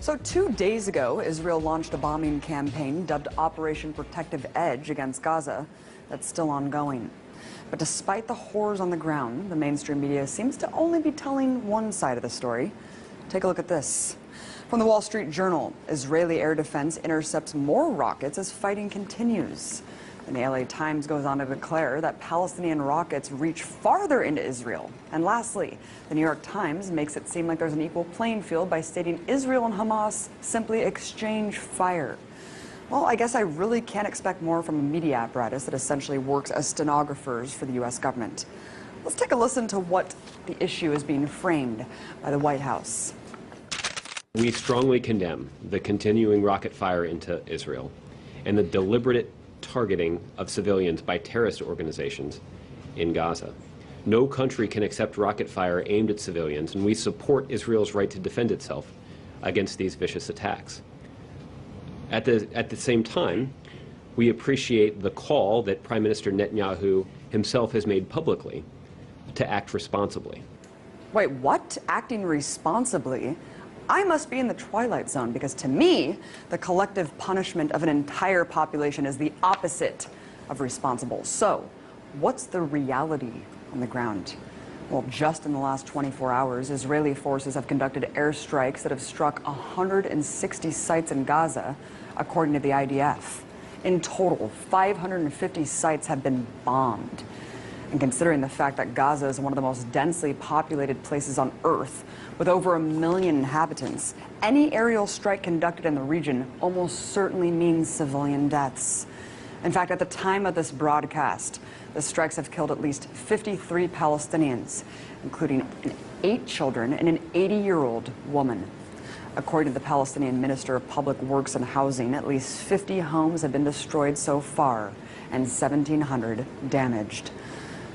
So 2 days ago, Israel launched a bombing campaign dubbed Operation Protective Edge against Gaza that's still ongoing. But despite the horrors on the ground, the mainstream media seems to only be telling one side of the story. Take a look at this. From the Wall Street Journal, Israeli air defense intercepts more rockets as fighting continues. And the LA Times goes on to declare that Palestinian rockets reach farther into Israel. And lastly, the New York Times makes it seem like there's an equal playing field by stating Israel and Hamas simply exchange fire. Well, I guess I really can't expect more from a media apparatus that essentially works as stenographers for the U.S. government. Let's take a listen to what the issue is being framed by the White House. We strongly condemn the continuing rocket fire into Israel and the deliberate targeting of civilians by terrorist organizations in Gaza. No country can accept rocket fire aimed at civilians, and we support Israel's right to defend itself against these vicious attacks. At the same time, we appreciate the call that Prime Minister Netanyahu himself has made publicly to act responsibly. Wait, what? Acting responsibly? I must be in the twilight zone, because to me, the collective punishment of an entire population is the opposite of responsible. So, what's the reality on the ground? Well, just in the last 24 hours, Israeli forces have conducted airstrikes that have struck 160 sites in Gaza, according to the IDF. In total, 550 sites have been bombed. And considering the fact that Gaza is one of the most densely populated places on Earth, with over 1 million inhabitants, any aerial strike conducted in the region almost certainly means civilian deaths. In fact, at the time of this broadcast, the strikes have killed at least 53 Palestinians, including 8 children and an 80-year-old woman. According to the Palestinian Minister of Public Works and Housing, at least 50 homes have been destroyed so far and 1,700 damaged.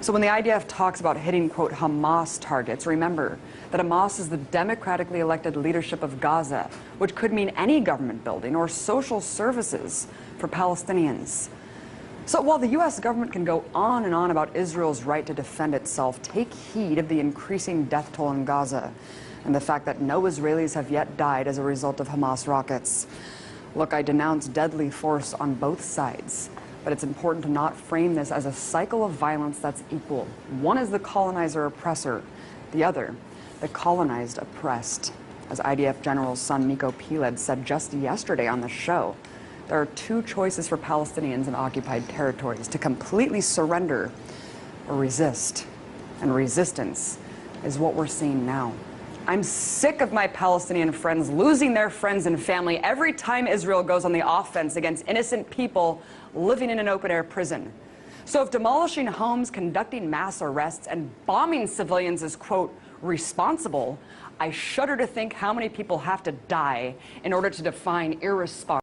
So when the IDF talks about hitting, quote, Hamas targets, remember that Hamas is the democratically elected leadership of Gaza, which could mean any government building or social services for Palestinians. So while the U.S. government can go on and on about Israel's right to defend itself, take heed of the increasing death toll in Gaza and the fact that no Israelis have yet died as a result of Hamas rockets. Look, I denounce deadly force on both sides. But it's important to not frame this as a cycle of violence that's equal. One is the colonizer oppressor, the other, the colonized oppressed. As IDF General's son Miko Piled said just yesterday on the show, there are 2 choices for Palestinians in occupied territories: to completely surrender or resist. And resistance is what we're seeing now. I'm sick of my Palestinian friends losing their friends and family every time Israel goes on the offense against innocent people living in an open-air prison. So if demolishing homes, conducting mass arrests, and bombing civilians is, quote, responsible, I shudder to think how many people have to die in order to define irresponsible.